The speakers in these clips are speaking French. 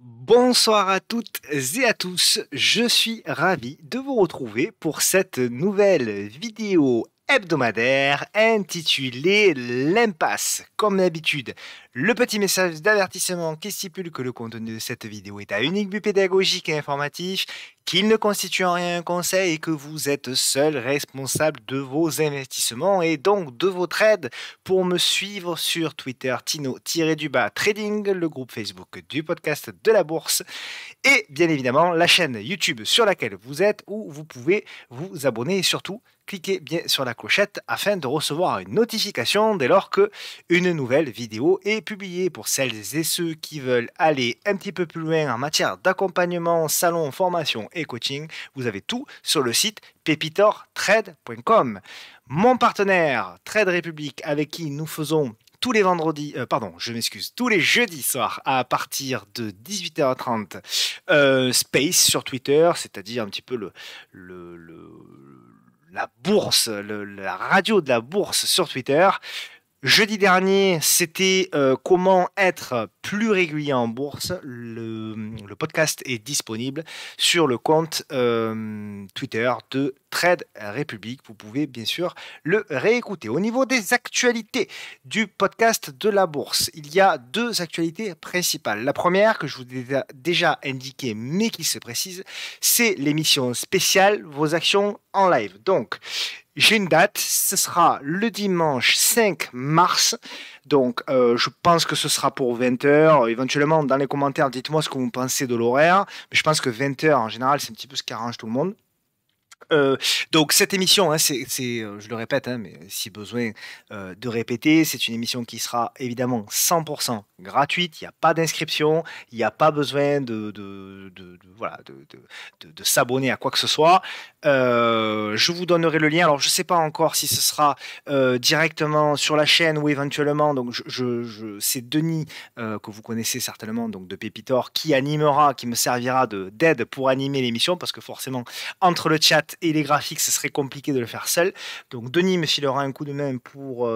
Bonsoir à toutes et à tous, je suis ravi de vous retrouver pour cette nouvelle vidéo hebdomadaire intitulée L'impasse. Comme d'habitude, le petit message d'avertissement qui stipule que le contenu de cette vidéo est à unique but pédagogique et informatif, qu'il ne constitue en rien un conseil et que vous êtes seul responsable de vos investissements et donc de vos trades. Pour me suivre sur Twitter, Tino-Trading, le groupe Facebook du podcast de la bourse et bien évidemment la chaîne YouTube sur laquelle vous êtes où vous pouvez vous abonner et surtout cliquez bien sur la clochette afin de recevoir une notification dès lors que une nouvelle vidéo est publiée. Pour celles et ceux qui veulent aller un petit peu plus loin en matière d'accompagnement, salon, formation et coaching, vous avez tout sur le site pepitortrade.com. Mon partenaire Trade Republic avec qui nous faisons tous les vendredis, tous les jeudis soirs à partir de 18h30 Space sur Twitter, c'est-à-dire un petit peu la bourse, la radio de la bourse sur Twitter. Jeudi dernier, c'était comment être plus régulier en bourse. Le podcast est disponible sur le compte Twitter de Trade Republic. Vous pouvez bien sûr le réécouter. Au niveau des actualités du podcast de la bourse, il y a deux actualités principales. La première, que je vous ai déjà indiquée, mais qui se précise, c'est l'émission spéciale Vos actions en live. Donc, j'ai une date, ce sera le dimanche 5 mars, donc je pense que ce sera pour 20h, éventuellement dans les commentaires dites-moi ce que vous pensez de l'horaire, mais je pense que 20h en général c'est un petit peu ce qui arrange tout le monde. Donc cette émission, hein, je le répète, hein, mais si besoin de répéter, c'est une émission qui sera évidemment 100% gratuite, il n'y a pas d'inscription, il n'y a pas besoin voilà, de s'abonner à quoi que ce soit. Je vous donnerai le lien, alors je ne sais pas encore si ce sera directement sur la chaîne ou éventuellement, donc c'est Denis, que vous connaissez certainement, donc de Pépitor, qui me servira d'aide pour animer l'émission, parce que forcément, entre le chat et les graphiques, ce serait compliqué de le faire seul. Donc Denis me filera un coup de main pour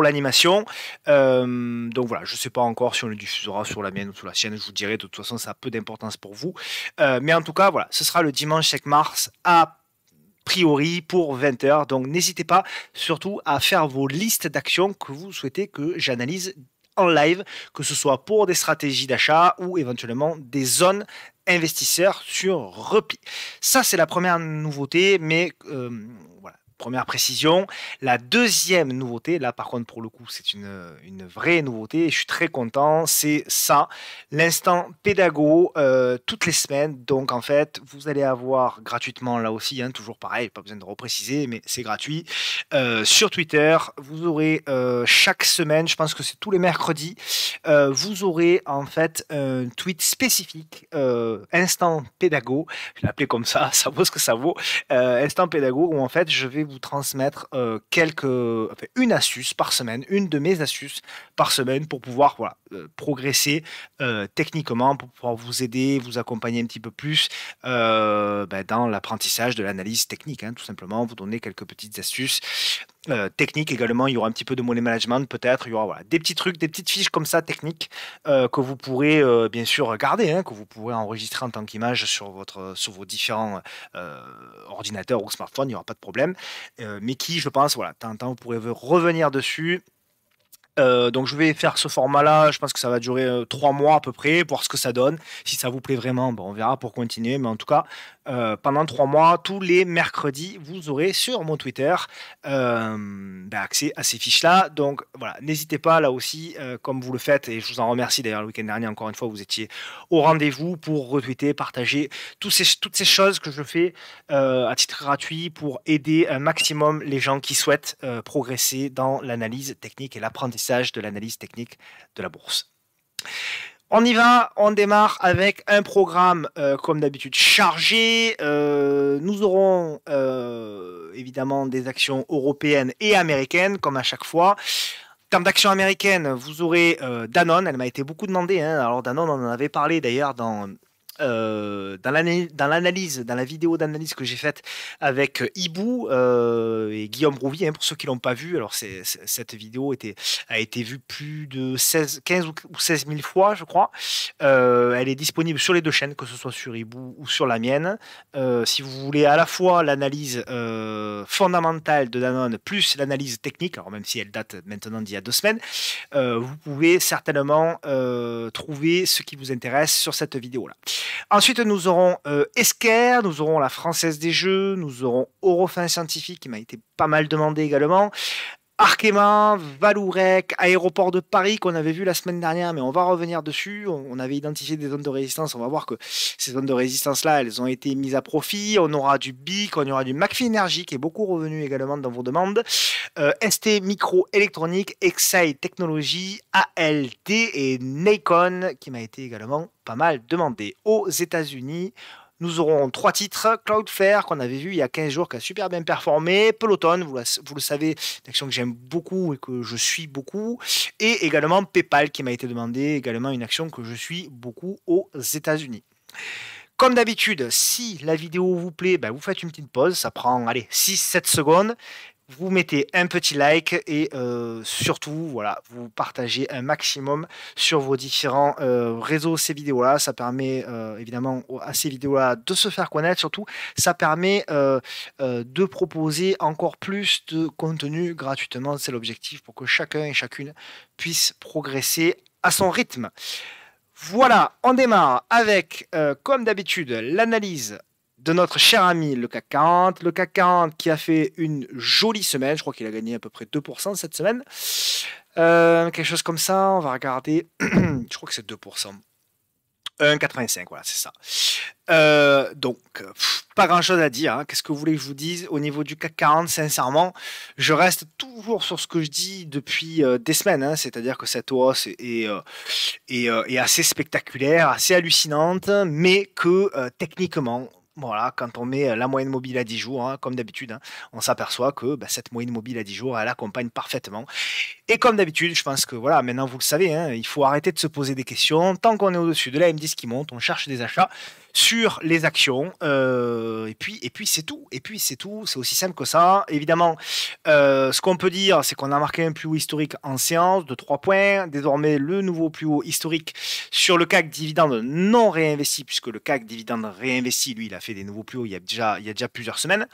l'animation. Donc voilà, je ne sais pas encore si on le diffusera sur la mienne ou sur la sienne, je vous dirai, de toute façon ça a peu d'importance pour vous. Mais en tout cas, voilà, ce sera le dimanche 5 mars à priori pour 20h. Donc n'hésitez pas surtout à faire vos listes d'actions que vous souhaitez que j'analyse en live, que ce soit pour des stratégies d'achat ou éventuellement des zones investisseurs sur repli. Ça, c'est la première nouveauté, mais voilà. Première précision. La deuxième nouveauté, là par contre pour le coup c'est une vraie nouveauté et je suis très content, c'est ça, l'instant pédago toutes les semaines. Donc en fait vous allez avoir gratuitement là aussi, hein, toujours pareil, pas besoin de repréciser mais c'est gratuit. Sur Twitter, vous aurez chaque semaine, je pense que c'est tous les mercredis, vous aurez en fait un tweet spécifique, instant pédago, je l'ai appelé comme ça vaut ce que ça vaut, instant pédago, où en fait je vais vous transmettre une astuce par semaine, une de mes astuces par semaine pour pouvoir progresser techniquement, pour pouvoir vous aider, vous accompagner un petit peu plus dans l'apprentissage de l'analyse technique, hein, tout simplement, vous donner quelques petites astuces techniques également. Il y aura un petit peu de money management peut-être, il y aura des petits trucs, des petites fiches comme ça techniques que vous pourrez bien sûr garder, hein, que vous pourrez enregistrer en tant qu'image sur vos différents ordinateurs ou smartphones, il n'y aura pas de problème, mais qui je pense, voilà, de temps en temps vous pourrez revenir dessus. Donc je vais faire ce format-là, je pense que ça va durer 3 mois à peu près, voir ce que ça donne. Si ça vous plaît vraiment, on verra pour continuer. Mais en tout cas, pendant 3 mois, tous les mercredis, vous aurez sur mon Twitter accès à ces fiches-là. Donc voilà, n'hésitez pas là aussi, comme vous le faites, et je vous en remercie d'ailleurs le week-end dernier, encore une fois, vous étiez au rendez-vous pour retweeter, partager toutes ces choses que je fais à titre gratuit pour aider un maximum les gens qui souhaitent progresser dans l'analyse technique et l'apprentissage de l'analyse technique de la bourse. On y va, on démarre avec un programme comme d'habitude chargé. Nous aurons évidemment des actions européennes et américaines comme à chaque fois. En termes d'actions américaines, vous aurez Danone, elle m'a été beaucoup demandée, hein. Alors Danone, on en avait parlé d'ailleurs dans l'analyse, dans la vidéo d'analyse que j'ai faite avec Ibou et Guillaume Rouvier, hein, pour ceux qui l'ont pas vu. Alors cette vidéo a été vue plus de 15 ou 16 000 fois, je crois. Elle est disponible sur les deux chaînes, que ce soit sur Hibou ou sur la mienne. Si vous voulez à la fois l'analyse fondamentale de Danone plus l'analyse technique, alors même si elle date maintenant d'il y a 2 semaines, vous pouvez certainement trouver ce qui vous intéresse sur cette vidéo-là. Ensuite, nous aurons Esker, nous aurons la Française des Jeux, nous aurons Eurofin Scientifique qui m'a été pas mal demandé également. Arkema, Valourec, Aéroport de Paris qu'on avait vu la semaine dernière, mais on va revenir dessus. On avait identifié des zones de résistance. On va voir que ces zones de résistance-là, elles ont été mises à profit. On aura du BIC, on aura du McPhy Energy qui est beaucoup revenu également dans vos demandes. ST Microélectronique, Excite Technologies, ALT et Nikon qui m'a été également pas mal demandé. Aux États-Unis, nous aurons 3 titres. Cloudflare, qu'on avait vu il y a 15 jours, qui a super bien performé. Peloton, vous le savez, une action que j'aime beaucoup et que je suis beaucoup. Et également PayPal, qui m'a été demandé, également une action que je suis beaucoup aux États-Unis. Comme d'habitude, si la vidéo vous plaît, ben vous faites une petite pause. Ça prend 6-7 secondes. Vous mettez un petit like et surtout, voilà, vous partagez un maximum sur vos différents réseaux ces vidéos-là. Ça permet évidemment à ces vidéos-là de se faire connaître. Surtout, ça permet de proposer encore plus de contenu gratuitement. C'est l'objectif pour que chacun et chacune puisse progresser à son rythme. Voilà, on démarre avec, comme d'habitude, l'analyse de notre cher ami le CAC 40. Le CAC 40 qui a fait une jolie semaine. Je crois qu'il a gagné à peu près 2% cette semaine. Quelque chose comme ça. On va regarder. Je crois que c'est 2%. 1,85, voilà, c'est ça. Donc, pas grand-chose à dire. Hein. Qu'est-ce que vous voulez que je vous dise au niveau du CAC 40? Sincèrement, je reste toujours sur ce que je dis depuis des semaines. Hein. C'est-à-dire que cette hausse est assez spectaculaire, assez hallucinante, mais que techniquement, voilà, quand on met la moyenne mobile à 10 jours, hein, comme d'habitude, hein, on s'aperçoit que cette moyenne mobile à 10 jours, elle accompagne parfaitement. Et comme d'habitude, je pense que voilà, maintenant vous le savez, hein, il faut arrêter de se poser des questions. Tant qu'on est au-dessus de la M10 qui monte, on cherche des achats sur les actions. Et puis c'est tout. Et puis c'est tout. C'est aussi simple que ça. Évidemment, ce qu'on peut dire, c'est qu'on a marqué un plus haut historique en séance de 3 points. Désormais, le nouveau plus haut historique sur le CAC dividende non réinvesti, puisque le CAC dividende réinvesti, lui, il a fait des nouveaux plus hauts il y a déjà plusieurs semaines.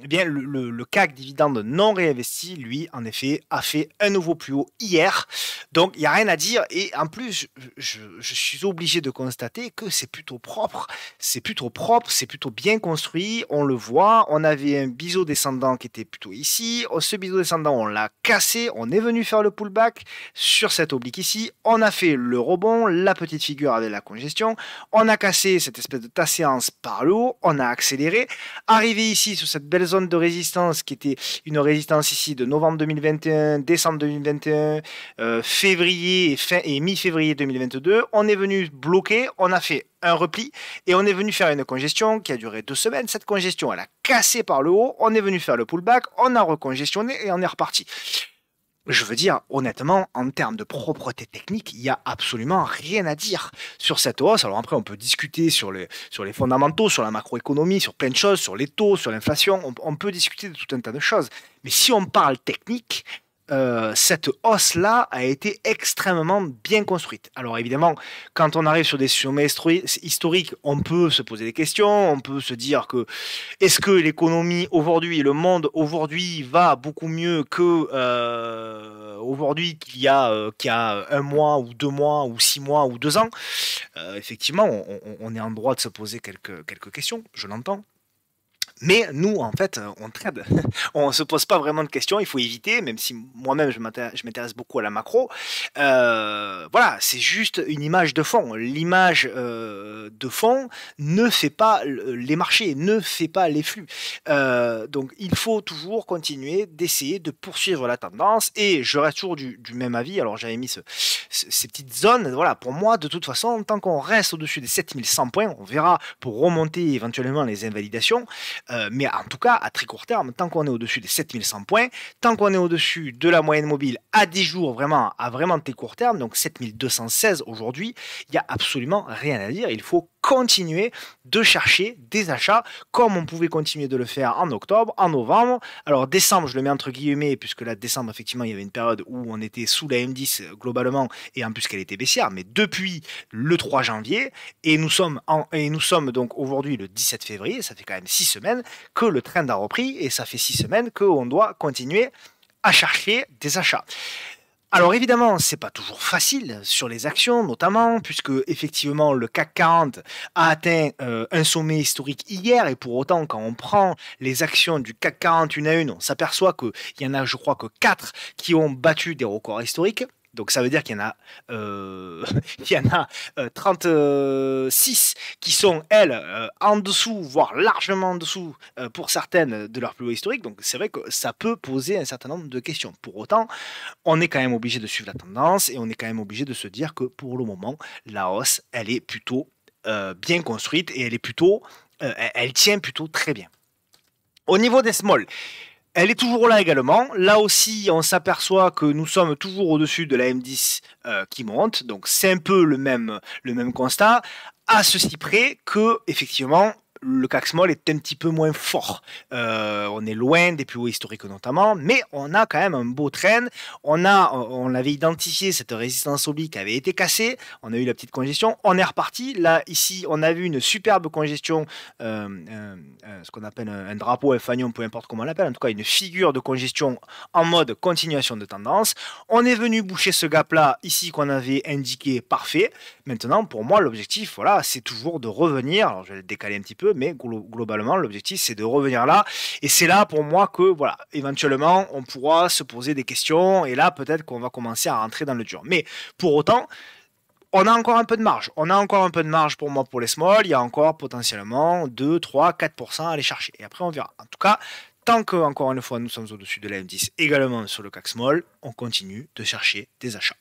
Eh bien, le CAC dividende non réinvesti, lui, en effet, a fait un nouveau plus haut hier. Donc, il n'y a rien à dire. Et en plus, je suis obligé de constater que c'est plutôt propre. C'est plutôt propre, c'est plutôt bien construit. On le voit. On avait un biseau descendant qui était plutôt ici. Ce biseau descendant, on l'a cassé. On est venu faire le pullback sur cette oblique ici. On a fait le rebond, la petite figure avec la congestion. On a cassé cette espèce de tasséance par le haut. On a accéléré. Arrivé ici, sur cette belle zone de résistance qui était une résistance ici de novembre 2021, décembre 2021, février et mi-février 2022. On est venu bloquer, on a fait un repli et on est venu faire une congestion qui a duré 2 semaines. Cette congestion, elle a cassé par le haut. On est venu faire le pullback, on a recongestionné et on est reparti. Je veux dire, honnêtement, en termes de propreté technique, il n'y a absolument rien à dire sur cette hausse. Alors après, on peut discuter sur les fondamentaux, sur la macroéconomie, sur plein de choses, sur les taux, sur l'inflation. On peut discuter de tout un tas de choses. Mais si on parle technique, cette hausse-là a été extrêmement bien construite. Alors évidemment, quand on arrive sur des sommets historiques, on peut se poser des questions, on peut se dire que est-ce que l'économie aujourd'hui, le monde aujourd'hui va beaucoup mieux que aujourd'hui qu'il y a 1 mois ou 2 mois ou 6 mois ou 2 ans. Effectivement, on est en droit de se poser quelques questions, je l'entends. Mais nous, en fait, on trade. On ne se pose pas vraiment de questions, il faut éviter, même si moi-même, je m'intéresse beaucoup à la macro. Voilà, c'est juste une image de fond. L'image de fond ne fait pas les marchés, ne fait pas les flux. Donc, il faut toujours continuer d'essayer de poursuivre la tendance. Et je reste toujours du même avis. Alors, j'avais mis ces petites zones. Voilà, pour moi, de toute façon, tant qu'on reste au-dessus des 7100 points, on verra pour remonter éventuellement les invalidations. Mais en tout cas, à très court terme, tant qu'on est au-dessus des 7100 points, tant qu'on est au-dessus de la moyenne mobile à 10 jours, à vraiment très court terme, donc 7216 aujourd'hui, il n'y a absolument rien à dire. Il faut continuer de chercher des achats comme on pouvait continuer de le faire en octobre, en novembre. Alors décembre, je le mets entre guillemets, puisque là, décembre, effectivement, il y avait une période où on était sous la M10 globalement, et en plus qu'elle était baissière, mais depuis le 3 janvier, et nous sommes donc aujourd'hui le 17 février, ça fait quand même 6 semaines que le trend a repris, et ça fait 6 semaines qu'on doit continuer à chercher des achats. Alors évidemment, c'est pas toujours facile sur les actions, notamment puisque effectivement le CAC 40 a atteint un sommet historique hier, et pour autant, quand on prend les actions du CAC 40 une à une, on s'aperçoit qu'il y en a, je crois, que 4 qui ont battu des records historiques. Donc ça veut dire qu'il y en a, il y en a 36 qui sont, elles, en dessous, voire largement en dessous, pour certaines, de leur plus haut historique. Donc c'est vrai que ça peut poser un certain nombre de questions. Pour autant, on est quand même obligé de suivre la tendance, et on est quand même obligé de se dire que pour le moment, la hausse, elle est plutôt bien construite, et elle tient plutôt très bien. Au niveau des small, elle est toujours là également. Là aussi, on s'aperçoit que nous sommes toujours au-dessus de la M10 qui monte. Donc c'est un peu le même constat, à ceci près que, effectivement, le CAC Small est un petit peu moins fort. On est loin des plus hauts historiques notamment, mais on a quand même un beau trend. On avait identifié cette résistance oblique qui avait été cassée. On a eu la petite congestion. On est reparti. Là, ici, on a vu une superbe congestion, ce qu'on appelle un drapeau, un fanion, peu importe comment on l'appelle. En tout cas, une figure de congestion en mode continuation de tendance. On est venu boucher ce gap-là ici qu'on avait indiqué, parfait. Maintenant, pour moi, l'objectif, voilà, c'est toujours de revenir. Alors, je vais le décaler un petit peu, mais globalement, l'objectif, c'est de revenir là. Et c'est là, pour moi, que, voilà, éventuellement, on pourra se poser des questions. Et là, peut-être qu'on va commencer à rentrer dans le dur. Mais pour autant, on a encore un peu de marge. On a encore un peu de marge pour moi pour les small. Il y a encore potentiellement 2, 3, 4% à aller chercher. Et après, on verra. En tout cas, tant que, encore une fois, nous sommes au-dessus de la M10, également sur le CAC Small, on continue de chercher des achats.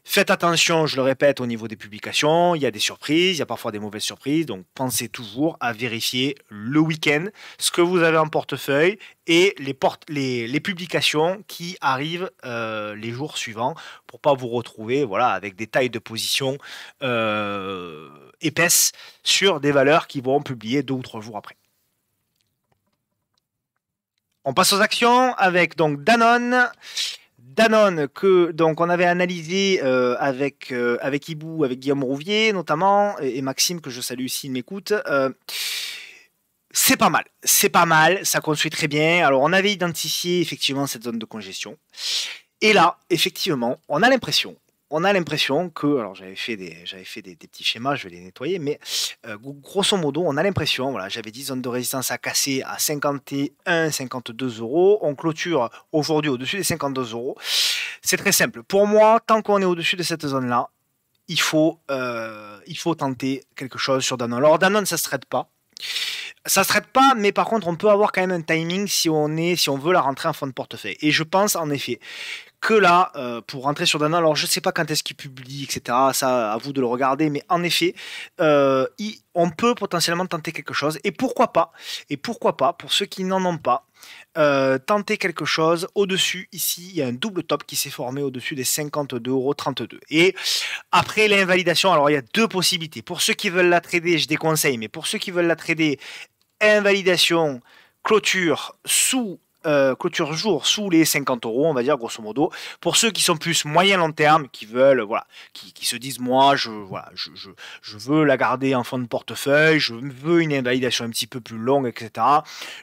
Faites attention, je le répète, au niveau des publications, il y a des surprises, il y a parfois des mauvaises surprises, donc pensez toujours à vérifier le week-end ce que vous avez en portefeuille et les publications qui arrivent les jours suivants, pour pas vous retrouver, voilà, avec des tailles de position épaisses sur des valeurs qui vont publier 2 ou 3 jours après. On passe aux actions avec donc Danone. Danone, que donc on avait analysé avec Ibou, avec Guillaume Rouvier notamment, et Maxime, que je salue s'il m'écoute. C'est pas mal, ça construit très bien. Alors on avait identifié effectivement cette zone de congestion, et là, effectivement, on a l'impression que, alors j'avais fait des petits schémas, je vais les nettoyer, mais grosso modo, on a l'impression, voilà, j'avais dit zone de résistance à casser à 51, 52 euros. On clôture aujourd'hui au-dessus des 52 euros. C'est très simple. Pour moi, tant qu'on est au-dessus de cette zone-là, il faut tenter quelque chose sur Danone. Alors Danone, ça se traite pas. Ça se traite pas, mais par contre, on peut avoir quand même un timing si on veut la rentrer en fond de portefeuille. Et je pense en effet que là, pour rentrer sur Danone, alors je ne sais pas quand est-ce qu'il publie, etc. Ça, à vous de le regarder, mais en effet, on peut potentiellement tenter quelque chose. Et pourquoi pas, pour ceux qui n'en ont pas, tenter quelque chose au-dessus. Ici, il y a un double top qui s'est formé au-dessus des 52,32 €. Et après l'invalidation, alors il y a 2 possibilités. Pour ceux qui veulent la trader, je déconseille, mais pour ceux qui veulent la trader, invalidation, clôture jour sous les 50 euros, on va dire grosso modo. Pour ceux qui sont plus moyen long terme, qui veulent, voilà, qui se disent, moi, je veux la garder en fond de portefeuille, je veux une invalidation un petit peu plus longue, etc.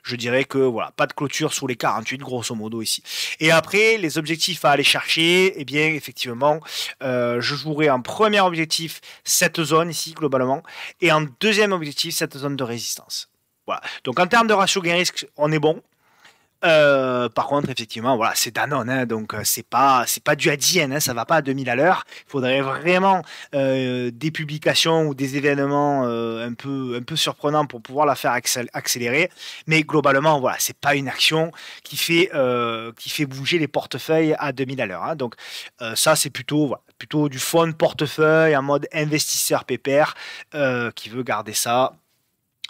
Je dirais que, voilà, pas de clôture sous les 48, grosso modo ici. Et après, les objectifs à aller chercher, eh bien, effectivement, je jouerai en premier objectif cette zone ici, globalement, et en deuxième objectif, cette zone de résistance. Voilà. Donc, en termes de ratio gain-risque, on est bon. Par contre, effectivement, voilà, c'est Danone, hein, donc c'est pas du ADN, hein, ça va pas à 2000 à l'heure. Il faudrait vraiment des publications ou des événements un peu surprenants pour pouvoir la faire accélérer. Mais globalement, voilà, c'est pas une action qui fait bouger les portefeuilles à 2000 à l'heure. Hein. Donc ça, c'est plutôt du fonds de portefeuille en mode investisseur pépère qui veut garder ça,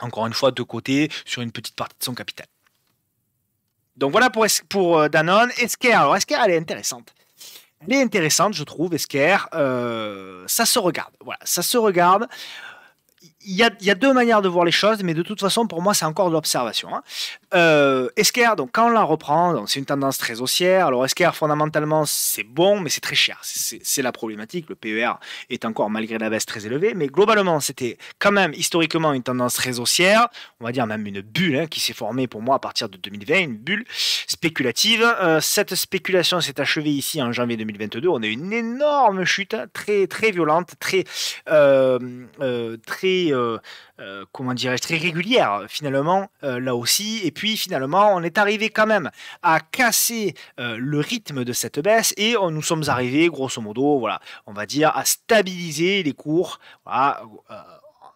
encore une fois, de côté sur une petite partie de son capital. Donc voilà pour Danone. Esker, alors Esker, elle est intéressante. Elle est intéressante, je trouve, Esker. Ça se regarde. Voilà, ça se regarde. il y a deux manières de voir les choses, mais de toute façon, pour moi, c'est encore de l'observation. Hein. Esker, donc quand on la reprend, donc c'est une tendance très haussière. Alors Esker, fondamentalement, c'est bon, mais c'est très cher. C'est la problématique. Le PER est encore, malgré la baisse, très élevé. Mais globalement, c'était quand même historiquement une tendance très haussière. On va dire même une bulle hein, qui s'est formée pour moi à partir de 2020, une bulle spéculative. Cette spéculation s'est achevée ici en janvier 2022. On a eu une énorme chute, hein, très, très violente, comment dirais-je, très régulière finalement là aussi. Et puis finalement, on est arrivé quand même à casser le rythme de cette baisse et nous sommes arrivés grosso modo, voilà, on va dire, à stabiliser les cours. Voilà,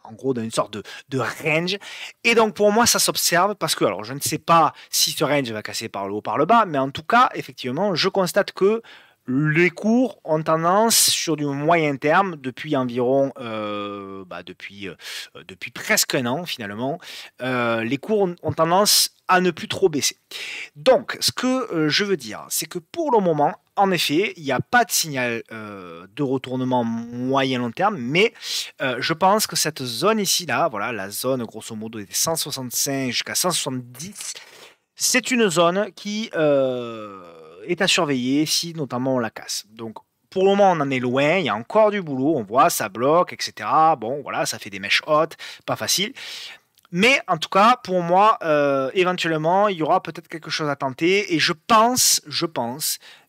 en gros, dans une sorte de range. Et donc, pour moi, ça s'observe parce que, alors, je ne sais pas si ce range va casser par le haut, par le bas, mais en tout cas, effectivement, je constate que les cours ont tendance, sur du moyen terme, depuis environ, depuis presque un an finalement, les cours ont tendance à ne plus trop baisser. Donc, ce que je veux dire, c'est que pour le moment, en effet, il n'y a pas de signal de retournement moyen-long terme, mais je pense que cette zone ici, là, voilà, la zone grosso modo des 165 jusqu'à 170, c'est une zone qui est à surveiller si notamment on la casse. Donc pour le moment on en est loin, il y a encore du boulot, on voit ça bloque, etc. Bon voilà, ça fait des mèches hautes, pas facile. Mais en tout cas, pour moi, éventuellement, il y aura peut-être quelque chose à tenter. Et je pense,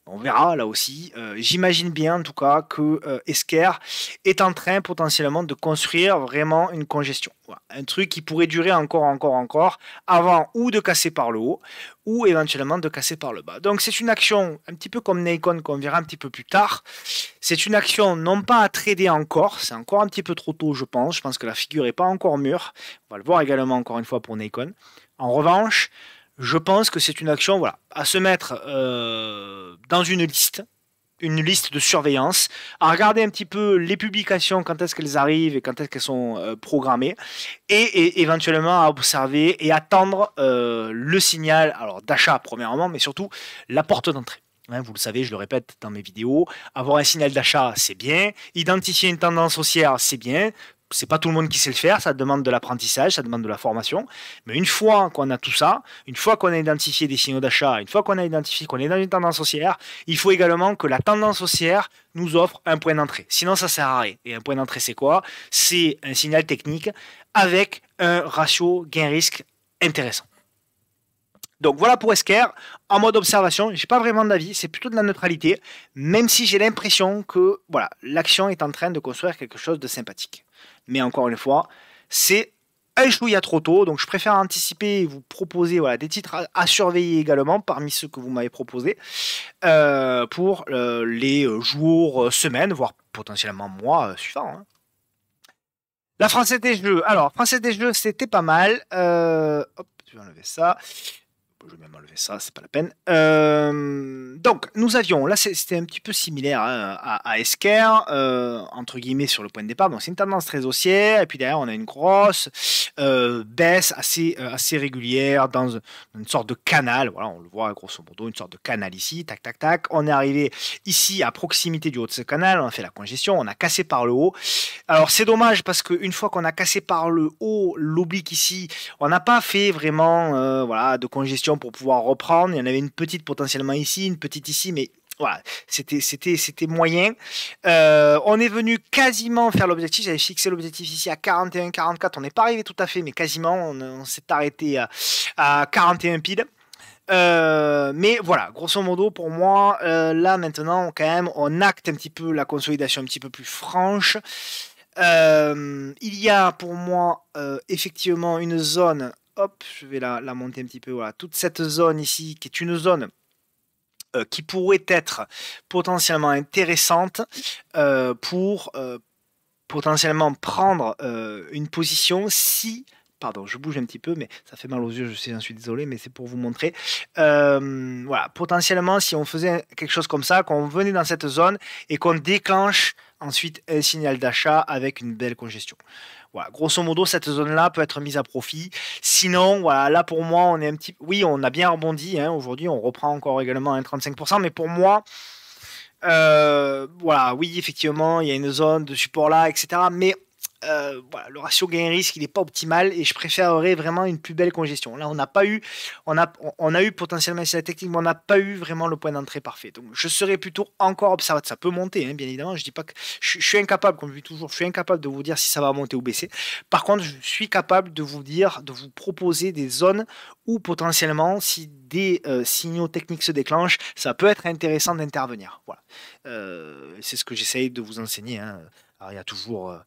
on verra là aussi, j'imagine bien en tout cas que Esker est en train potentiellement de construire vraiment une congestion. Voilà. Un truc qui pourrait durer encore, avant ou de casser par le haut, ou éventuellement de casser par le bas. Donc c'est une action un petit peu comme Nikon qu'on verra un petit peu plus tard. C'est une action non pas à trader encore, c'est encore un petit peu trop tôt je pense. Je pense que la figure n'est pas encore mûre. On va le voir également encore une fois pour Nikon. En revanche, je pense que c'est une action voilà, à se mettre dans une liste de surveillance, à regarder un petit peu les publications, quand est-ce qu'elles arrivent et quand est-ce qu'elles sont programmées, et éventuellement à observer et attendre le signal alors d'achat premièrement, mais surtout la porte d'entrée. Hein, vous le savez, je le répète dans mes vidéos, avoir un signal d'achat, c'est bien. Identifier une tendance haussière, c'est bien. C'est pas tout le monde qui sait le faire, ça demande de l'apprentissage, ça demande de la formation. Mais une fois qu'on a tout ça, une fois qu'on a identifié des signaux d'achat, une fois qu'on a identifié qu'on est dans une tendance haussière, il faut également que la tendance haussière nous offre un point d'entrée. Sinon, ça sert à rien. Et un point d'entrée, c'est quoi? C'est un signal technique avec un ratio gain-risque intéressant. Donc voilà pour Esker, en mode observation, j'ai pas vraiment d'avis, c'est plutôt de la neutralité, même si j'ai l'impression que voilà, l'action est en train de construire quelque chose de sympathique. Mais encore une fois, c'est un chouïa trop tôt, donc je préfère anticiper et vous proposer voilà, des titres à surveiller également parmi ceux que vous m'avez proposés pour les jours, semaines, voire potentiellement mois suivants. Hein. La Française des Jeux, alors Française des Jeux c'était pas mal, hop, je vais enlever ça. Je vais même enlever ça, c'est pas la peine. Donc, nous avions, là c'était un petit peu similaire hein, à Esker, entre guillemets sur le point de départ. Donc, c'est une tendance très haussière, et puis derrière, on a une grosse baisse assez régulière dans une sorte de canal. Voilà, on le voit grosso modo, une sorte de canal ici, tac, tac, tac. On est arrivé ici à proximité du haut de ce canal, on a fait la congestion, on a cassé par le haut. Alors, c'est dommage parce qu'une fois qu'on a cassé par le haut, l'oblique ici, on n'a pas fait vraiment voilà, de congestion pour pouvoir reprendre. Il y en avait une petite potentiellement ici, une petite ici, mais voilà, c'était moyen. On est venu quasiment faire l'objectif. J'avais fixé l'objectif ici à 41, 44. On n'est pas arrivé tout à fait, mais quasiment. On s'est arrêté à 41 pile. Mais voilà, grosso modo, pour moi, là maintenant, quand même, on acte un petit peu la consolidation un petit peu plus franche. Il y a pour moi effectivement une zone. Hop, je vais la monter un petit peu. Voilà, toute cette zone ici, qui est une zone qui pourrait être potentiellement intéressante pour potentiellement prendre une position si. Pardon, je bouge un petit peu, mais ça fait mal aux yeux, je sais, j'en suis désolé, mais c'est pour vous montrer. Voilà, potentiellement, si on faisait quelque chose comme ça, qu'on venait dans cette zone et qu'on déclenche ensuite un signal d'achat avec une belle congestion. Voilà, grosso modo, cette zone-là peut être mise à profit. Sinon, voilà, là pour moi, on est un petit. Oui, on a bien rebondi. Hein, aujourd'hui, on reprend encore également un 35%, mais pour moi, voilà, oui, effectivement, il y a une zone de support là, etc. Mais voilà, le ratio gain-risque, il n'est pas optimal et je préférerais vraiment une plus belle congestion. Là, on a eu potentiellement c'est la technique, mais on n'a pas eu vraiment le point d'entrée parfait. Donc, je serais plutôt encore observateur. Ça peut monter, hein, bien évidemment. Je dis pas que je suis incapable, comme je dis toujours, je suis incapable de vous dire si ça va monter ou baisser. Par contre, je suis capable de vous dire, de vous proposer des zones où potentiellement, si des signaux techniques se déclenchent, ça peut être intéressant d'intervenir. Voilà. C'est ce que j'essaye de vous enseigner, hein. Alors, il y a toujours,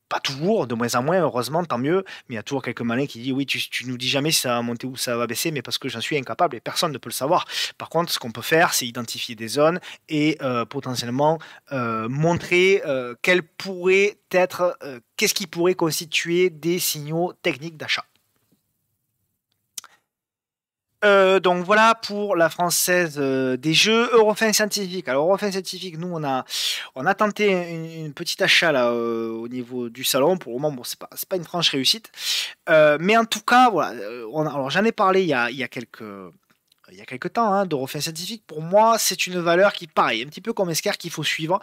pas toujours, de moins en moins, heureusement, tant mieux, mais il y a toujours quelques malins qui disent oui, tu nous dis jamais si ça va monter ou ça va baisser, mais parce que j'en suis incapable et personne ne peut le savoir. Par contre, ce qu'on peut faire, c'est identifier des zones et potentiellement montrer quels pourraient être, qu'est-ce qui pourrait constituer des signaux techniques d'achat. Donc voilà pour la française des jeux. Eurofin scientifique. Alors Eurofin scientifique, nous on a tenté une petite achat là au niveau du salon. Pour le moment, bon, c'est pas une franche réussite. Mais en tout cas, voilà. Alors j'en ai parlé il y a quelques temps, hein, d'Eurofin scientifique. Pour moi, c'est une valeur qui, pareil, un petit peu comme Esquire, qu'il faut suivre.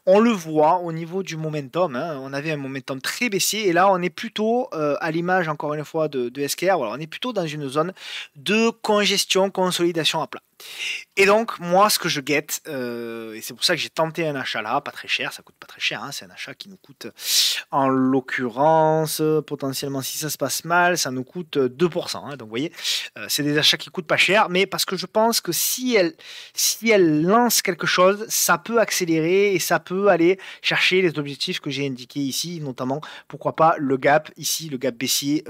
On le voit au niveau du momentum, hein. On avait un momentum très baissier et là, on est plutôt à l'image, encore une fois, de SKR. Voilà, on est plutôt dans une zone de congestion, consolidation à plat. Et donc, moi, ce que je guette, et c'est pour ça que j'ai tenté un achat là, pas très cher, ça coûte pas très cher, hein, c'est un achat qui nous coûte, en l'occurrence, potentiellement, si ça se passe mal, ça nous coûte 2%, hein. Donc, vous voyez, c'est des achats qui coûtent pas cher, mais parce que je pense que si elle lance quelque chose, ça peut accélérer et ça peut aller chercher les objectifs que j'ai indiqués ici, notamment, pourquoi pas, le gap, ici, le gap baissier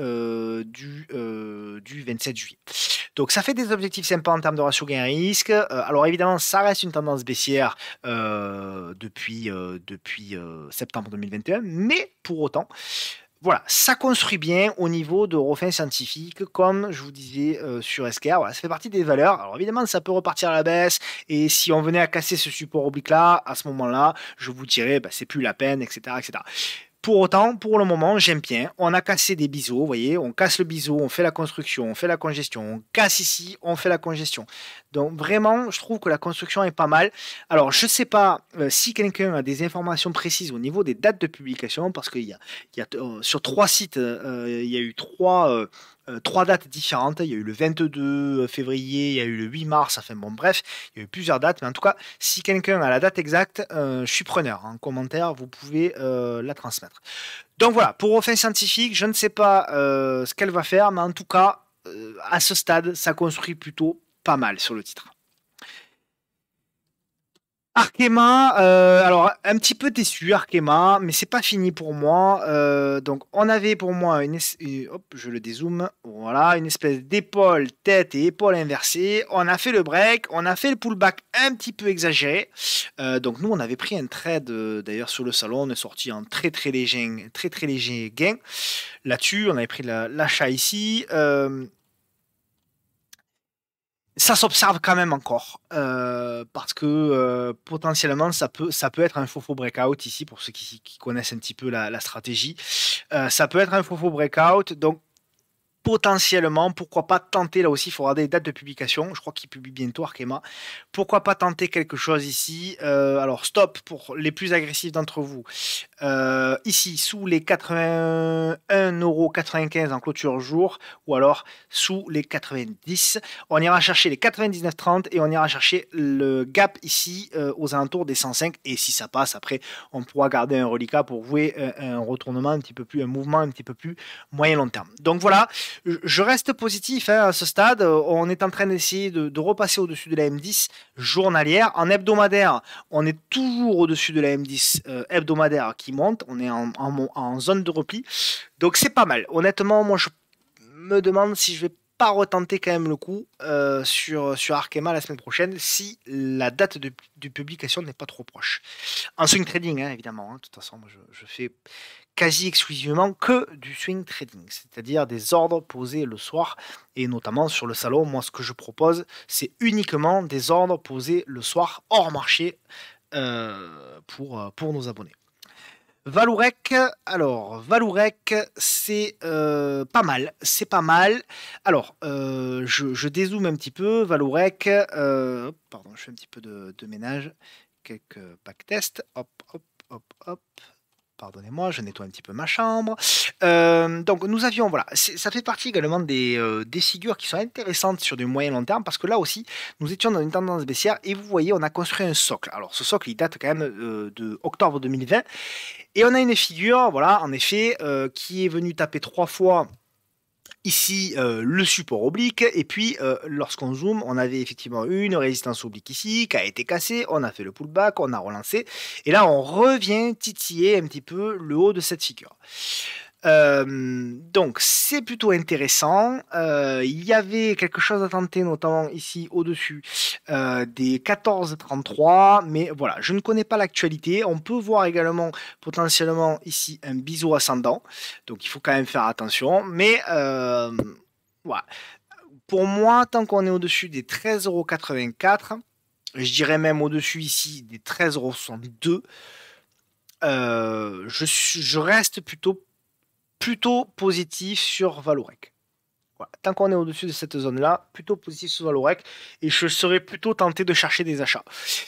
du 27 juillet. Donc ça fait des objectifs sympas en termes de ratio gain-risque. Alors évidemment, ça reste une tendance baissière depuis septembre 2021, mais pour autant, voilà, ça construit bien au niveau de Eurofin scientifique, comme je vous disais sur SKR. Voilà, ça fait partie des valeurs. Alors évidemment, ça peut repartir à la baisse, et si on venait à casser ce support oblique-là, à ce moment-là, je vous dirais, bah, c'est plus la peine, etc., etc. Pour autant, pour le moment, j'aime bien. On a cassé des biseaux, vous voyez, on casse le biseau, on fait la construction, on fait la congestion, on casse ici, on fait la congestion. Donc vraiment, je trouve que la construction est pas mal. Alors, je ne sais pas si quelqu'un a des informations précises au niveau des dates de publication, parce sur 3 sites, il y a eu trois dates différentes. Il y a eu le 22 février, il y a eu le 8 mars, enfin bon, bref, il y a eu plusieurs dates, mais en tout cas, si quelqu'un a la date exacte, je suis preneur. En commentaire, vous pouvez la transmettre. Donc voilà, pour Eurofin scientifique, je ne sais pas ce qu'elle va faire, mais en tout cas, à ce stade, ça construit plutôt pas mal sur le titre. Arkema, alors un petit peu déçu Arkema, mais c'est pas fini pour moi. Donc on avait pour moi hop, je le dézoome, voilà, une espèce d'épaule, tête et épaule inversée. On a fait le break, on a fait le pullback un petit peu exagéré. Donc nous on avait pris un trade d'ailleurs sur le salon, on est sorti en très très léger gain. Là-dessus, on avait pris l'achat ici. Ça s'observe quand même encore, parce que potentiellement ça peut être un faux breakout ici pour ceux qui connaissent un petit peu la stratégie. Ça peut être un faux breakout, donc potentiellement, pourquoi pas tenter, là aussi, il faut regarder les dates de publication, je crois qu'il publie bientôt Arkema, pourquoi pas tenter quelque chose ici. Alors stop pour les plus agressifs d'entre vous, ici sous les 81,95 € en clôture jour, ou alors sous les 90, on ira chercher les 99,30 et on ira chercher le gap ici aux alentours des 105, et si ça passe, après on pourra garder un reliquat pour vouer un retournement un petit peu plus, un mouvement un petit peu plus moyen long terme. Donc voilà, je reste positif, hein, à ce stade. On est en train d'essayer de repasser au-dessus de la M10 journalière. En hebdomadaire, on est toujours au-dessus de la M10 hebdomadaire qui monte. On est en zone de repli. Donc c'est pas mal. Honnêtement, moi je me demande si je vais pas retenter quand même le coup sur Arkema la semaine prochaine si la date de publication n'est pas trop proche. En swing trading, hein, évidemment, hein. De toute façon, moi, je fais quasi exclusivement que du swing trading, c'est-à-dire des ordres posés le soir, et notamment sur le salon, moi ce que je propose, c'est uniquement des ordres posés le soir hors marché pour nos abonnés. Valourec, alors Valourec, c'est pas mal, c'est pas mal. Alors, je dézoome un petit peu. Valourec, pardon, je fais un petit peu de ménage, quelques backtests, hop, hop, hop, hop. Pardonnez-moi, je nettoie un petit peu ma chambre. Donc nous avions, voilà, ça fait partie également des figures qui sont intéressantes sur du moyen long terme parce que là aussi, nous étions dans une tendance baissière et vous voyez, on a construit un socle. Alors ce socle, il date quand même de octobre 2020 et on a une figure, voilà, en effet, qui est venue taper 3 fois ici le support oblique et puis lorsqu'on zoome on avait effectivement une résistance oblique ici qui a été cassée, on a fait le pullback, on a relancé et là on revient titiller un petit peu le haut de cette figure. Donc c'est plutôt intéressant. Il y avait quelque chose à tenter, notamment ici au-dessus des 14,33, mais voilà, je ne connais pas l'actualité. On peut voir également potentiellement ici un biseau ascendant, donc il faut quand même faire attention. Mais voilà. Pour moi, tant qu'on est au-dessus des 13,84 €, je dirais même au-dessus ici des 13,62 €, je reste plutôt positif sur Valorec. Voilà. Tant qu'on est au-dessus de cette zone-là, plutôt positif sur Valorec, et je serais plutôt tenté de chercher des achats.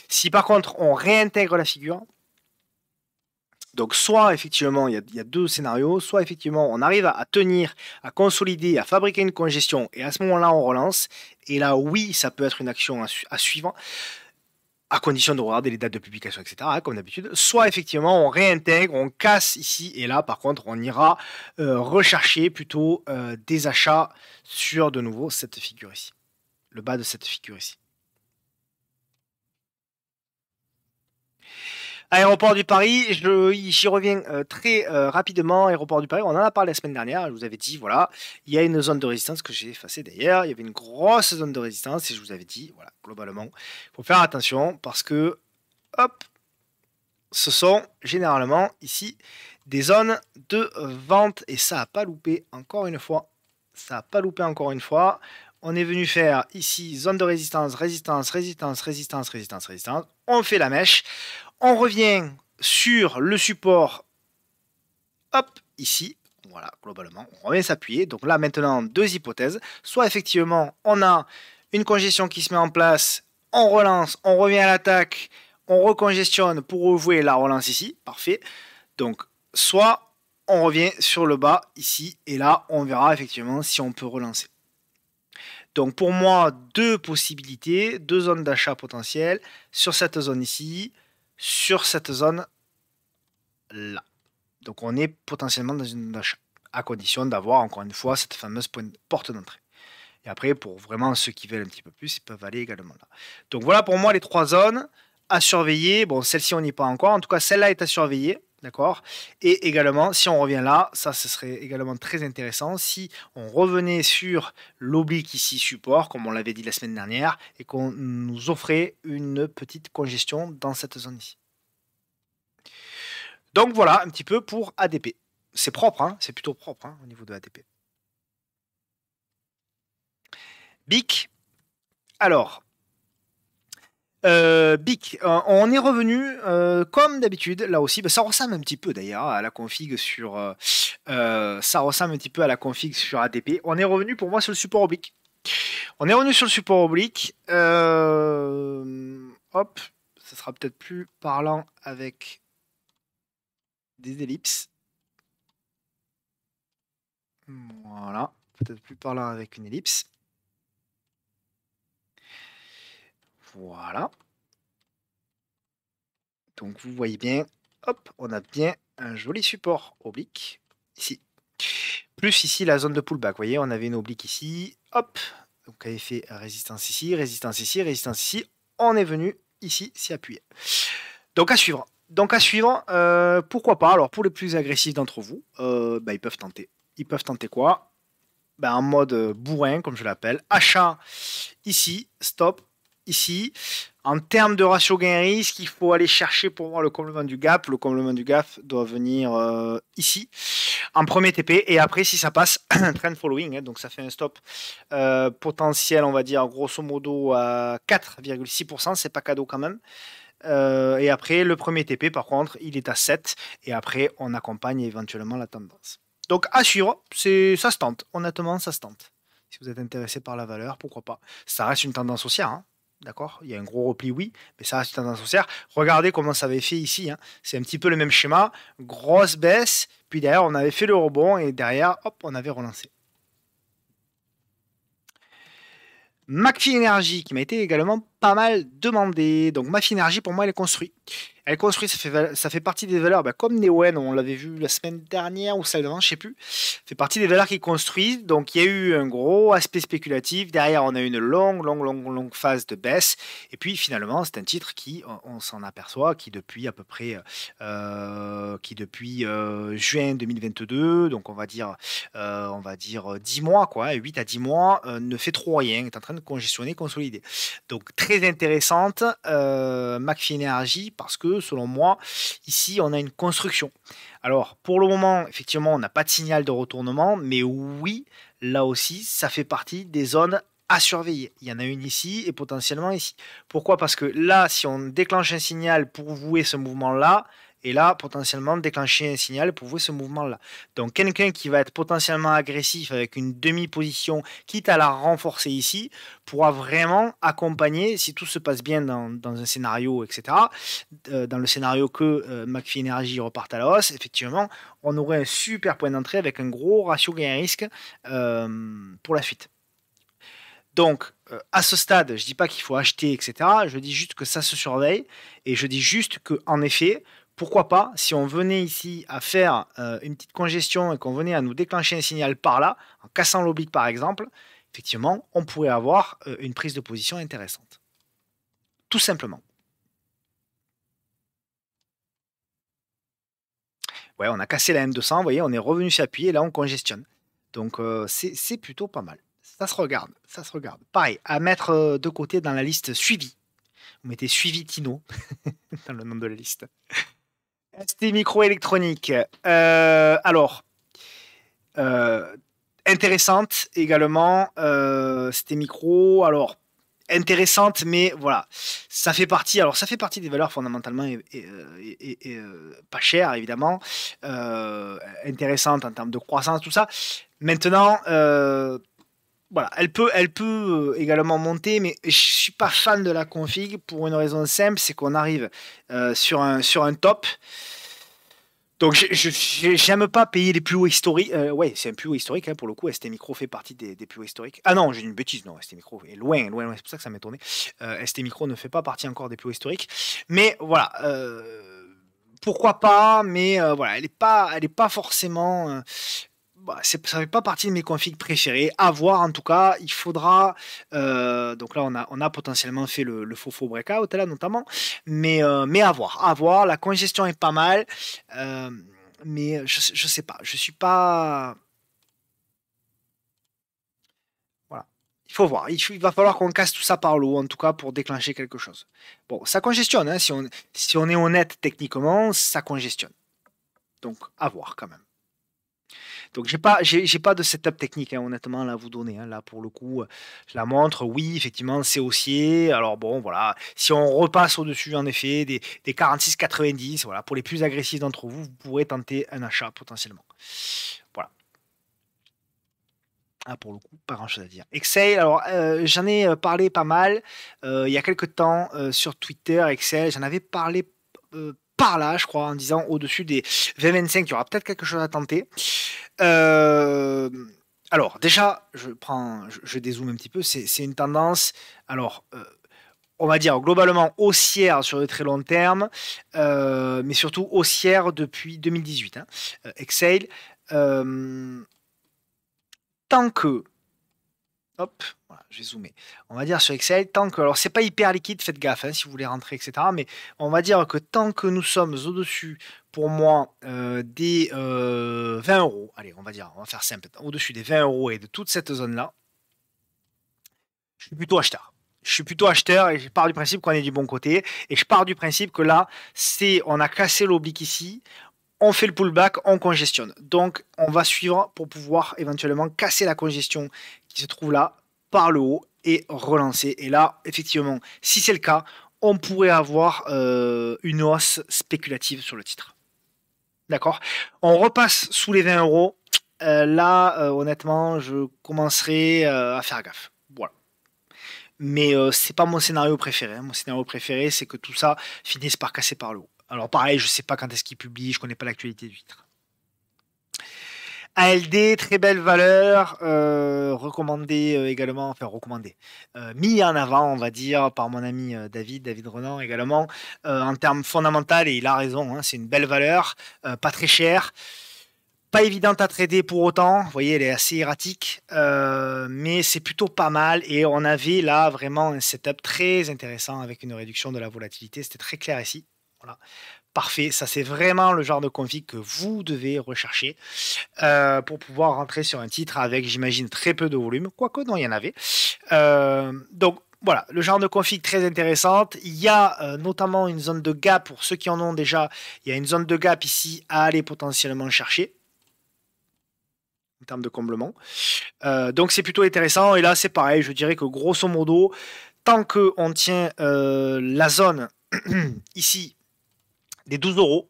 Si par contre on réintègre la figure, donc soit effectivement il y a deux scénarios, soit effectivement on arrive à tenir, à consolider, à fabriquer une congestion, et à ce moment-là on relance, et là oui ça peut être une action à suivre, à condition de regarder les dates de publication, etc., hein, comme d'habitude. Soit effectivement, on réintègre, on casse ici, et là, par contre, on ira rechercher plutôt des achats sur de nouveau cette figure ici, le bas de cette figure ici. Aéroport du Paris, j'y reviens très rapidement. Aéroport du Paris, on en a parlé la semaine dernière. Je vous avais dit, voilà, il y a une zone de résistance que j'ai effacée d'ailleurs. Il y avait une grosse zone de résistance et je vous avais dit, voilà, globalement, il faut faire attention parce que, hop, ce sont généralement ici des zones de vente et ça n'a pas loupé encore une fois. Ça n'a pas loupé encore une fois. On est venu faire ici zone de résistance, résistance, résistance, résistance, résistance, résistance. On fait la mèche. On revient sur le support, hop, ici, voilà, globalement, on revient s'appuyer. Donc là, maintenant, deux hypothèses. Soit effectivement, on a une congestion qui se met en place, on relance, on revient à l'attaque, on recongestionne pour rejouer la relance ici, parfait. Donc, soit on revient sur le bas ici, et là, on verra effectivement si on peut relancer. Donc pour moi, deux possibilités, deux zones d'achat potentielles sur cette zone ici, sur cette zone là. Donc on est potentiellement dans une zone d'achat, à condition d'avoir encore une fois cette fameuse porte d'entrée. Et après, pour vraiment ceux qui veulent un petit peu plus, ils peuvent aller également là. Donc voilà pour moi les trois zones à surveiller. Bon, celle-ci on n'y est pas encore, en tout cas celle-là est à surveiller. D'accord. Et également, si on revient là, ça ce serait également très intéressant si on revenait sur l'oblique ici support, comme on l'avait dit la semaine dernière, et qu'on nous offrait une petite congestion dans cette zone ici. Donc voilà un petit peu pour ADP. C'est propre, hein, c'est plutôt propre hein, au niveau de ADP. BIC. Alors, BIC, on est revenu comme d'habitude, là aussi, ça ressemble un petit peu d'ailleurs à la config sur ça ressemble un petit peu à la config sur ADP. On est revenu pour moi sur le support oblique. On est revenu sur le support oblique. Hop, ça sera peut-être plus parlant avec des ellipses. Voilà, peut-être plus parlant avec une ellipse. Voilà. Donc vous voyez bien, hop, on a bien un joli support oblique ici. Plus ici la zone de pullback, vous voyez, on avait une oblique ici, hop, donc on avait fait résistance ici, résistance ici, résistance ici. On est venu ici s'y appuyer. Donc à suivre. Pourquoi pas. Alors pour les plus agressifs d'entre vous, ils peuvent tenter. Ils peuvent tenter quoi? En mode bourrin, comme je l'appelle. Achat ici, stop ici. En termes de ratio gain-risque, il faut aller chercher pour voir le comblement du gap. Le comblement du gap doit venir ici, en premier TP. Et après, si ça passe, trend following, hein, donc ça fait un stop potentiel, on va dire, grosso modo à 4,6%. C'est pas cadeau quand même. Et après, le premier TP, par contre, il est à 7. Et après, on accompagne éventuellement la tendance. Donc, à suivre, ça se tente. Honnêtement, ça se tente. Si vous êtes intéressé par la valeur, pourquoi pas. Ça reste une tendance haussière. Hein. D'accord? Il y a un gros repli, oui, mais ça reste une tendance haussière. Regardez comment ça avait fait ici, hein. C'est un petit peu le même schéma. Grosse baisse, puis derrière, on avait fait le rebond et derrière, hop, on avait relancé. McPhy Energy, qui m'a été également pas mal demandé. Donc, McPhy Energy, pour moi, elle est construite. Elle est construite, ça fait partie des valeurs, bah, comme Neoen, on l'avait vu la semaine dernière ou celle d'avant, je sais plus. Ça fait partie des valeurs qui construisent. Donc, il y a eu un gros aspect spéculatif. Derrière, on a eu une longue phase de baisse. Et puis, finalement, c'est un titre qui, on s'en aperçoit, qui depuis à peu près, juin 2022, donc on va dire 10 mois, quoi, 8 à 10 mois, ne fait trop rien, est en train de congestionner, consolider. Donc très intéressante, McPhy Energy, parce que selon moi, ici, on a une construction. Alors, pour le moment, effectivement, on n'a pas de signal de retournement, mais oui, là aussi, ça fait partie des zones à surveiller. Il y en a une ici et potentiellement ici. Pourquoi? Parce que là, si on déclenche un signal pour vouer ce mouvement-là, et là, potentiellement, déclencher un signal pour vouer ce mouvement-là. Donc, quelqu'un qui va être potentiellement agressif avec une demi-position, quitte à la renforcer ici, pourra vraiment accompagner, si tout se passe bien dans un scénario, etc., dans le scénario que McPhy Energy reparte à la hausse, effectivement, on aurait un super point d'entrée avec un gros ratio gain-risque pour la suite. Donc, à ce stade, je ne dis pas qu'il faut acheter, etc. Je dis juste que ça se surveille. Et je dis juste qu'en effet, pourquoi pas, si on venait ici à faire une petite congestion et qu'on venait à nous déclencher un signal par là, en cassant l'oblique par exemple, effectivement, on pourrait avoir une prise de position intéressante. Tout simplement. Ouais, on a cassé la M200, vous voyez, on est revenu s'appuyer, et là on congestionne. Donc c'est plutôt pas mal. Ça se regarde, ça se regarde. Pareil, à mettre de côté dans la liste suivi. Vous mettez suivi Tino dans le nom de la liste. ST microélectronique. Alors, euh, intéressante également. ST micro. Alors, intéressante, mais voilà, ça fait partie. Alors, ça fait partie des valeurs fondamentalement pas chères, évidemment. Intéressante en termes de croissance, tout ça. Maintenant, voilà, elle peut également monter, mais je suis pas fan de la config pour une raison simple, c'est qu'on arrive sur un top. Donc j'aime pas payer les plus hauts historiques. Ouais, c'est un plus haut historique hein, pour le coup. ST Micro fait partie des plus hauts historiques. Ah non, j'ai une bêtise. Non, ST Micro est loin. C'est pour ça que ça m'étonnait. ST Micro ne fait pas partie encore des plus hauts historiques. Mais voilà, pourquoi pas. Mais voilà, elle est pas forcément. Bah, ça fait pas partie de mes configs préférés. À voir en tout cas, il faudra. Donc là, on a potentiellement fait le faux breakout là notamment, mais à voir. À voir. La congestion est pas mal, euh, mais je sais pas. Je suis pas. Voilà. Il faut voir. Il va falloir qu'on casse tout ça par le haut en tout cas pour déclencher quelque chose. Bon, ça congestionne. Hein, si on est honnête techniquement, ça congestionne. Donc à voir quand même. Donc j'ai pas de setup technique hein, honnêtement là à vous donner hein. Là pour le coup, je la montre. Oui, effectivement, c'est haussier. Alors bon, voilà. Si on repasse au-dessus en effet des 46,90, voilà, pour les plus agressifs d'entre vous, vous pourrez tenter un achat potentiellement. Voilà. Ah, pour le coup, pas grand-chose à dire. Excel, alors j'en ai parlé pas mal il y a quelques temps sur Twitter. Excel, j'en avais parlé par là, je crois, en disant au-dessus des 20-25, il y aura peut-être quelque chose à tenter. Euh, alors, déjà, je dézoome un petit peu. C'est une tendance. Alors, on va dire globalement haussière sur le très long terme, mais surtout haussière depuis 2018. Hein. Excel, euh, tant que hop, voilà, je vais zoomer. On va dire sur Excel, tant que, alors c'est pas hyper liquide, faites gaffe hein, si vous voulez rentrer, etc. Mais on va dire que tant que nous sommes au-dessus, pour moi, des 20 euros, allez, on va faire simple, au-dessus des 20 euros et de toute cette zone-là, je suis plutôt acheteur. Je suis plutôt acheteur et je pars du principe qu'on est du bon côté. Et je pars du principe que là, on a cassé l'oblique ici, on fait le pullback, on congestionne. Donc, on va suivre pour pouvoir éventuellement casser la congestion qui se trouve là par le haut et relancer. Et là, effectivement, si c'est le cas, on pourrait avoir une hausse spéculative sur le titre. D'accord? On repasse sous les 20 euros. Là, honnêtement, je commencerai à faire gaffe. Voilà. mais c'est pas mon scénario préféré, hein. Mon scénario préféré, c'est que tout ça finisse par casser par le haut. Alors pareil, je sais pas quand est-ce qu'il publie, je connais pas l'actualité du titre. ALD, très belle valeur, recommandé également, enfin recommandé, mis en avant, on va dire, par mon ami David Renan également, en termes fondamentaux, et il a raison, hein, c'est une belle valeur, pas très chère, pas évidente à trader pour autant, vous voyez, elle est assez erratique, mais c'est plutôt pas mal, et on avait là vraiment un setup très intéressant avec une réduction de la volatilité, c'était très clair ici. Voilà. Parfait, ça c'est vraiment le genre de config que vous devez rechercher pour pouvoir rentrer sur un titre avec, j'imagine, très peu de volume, quoique non, il y en avait. Donc voilà, le genre de config très intéressante. Il y a notamment une zone de gap, pour ceux qui en ont déjà, il y a une zone de gap ici à aller potentiellement chercher en termes de comblement. Donc c'est plutôt intéressant, et là c'est pareil, je dirais que grosso modo, tant qu'on tient la zone ici des 12 euros,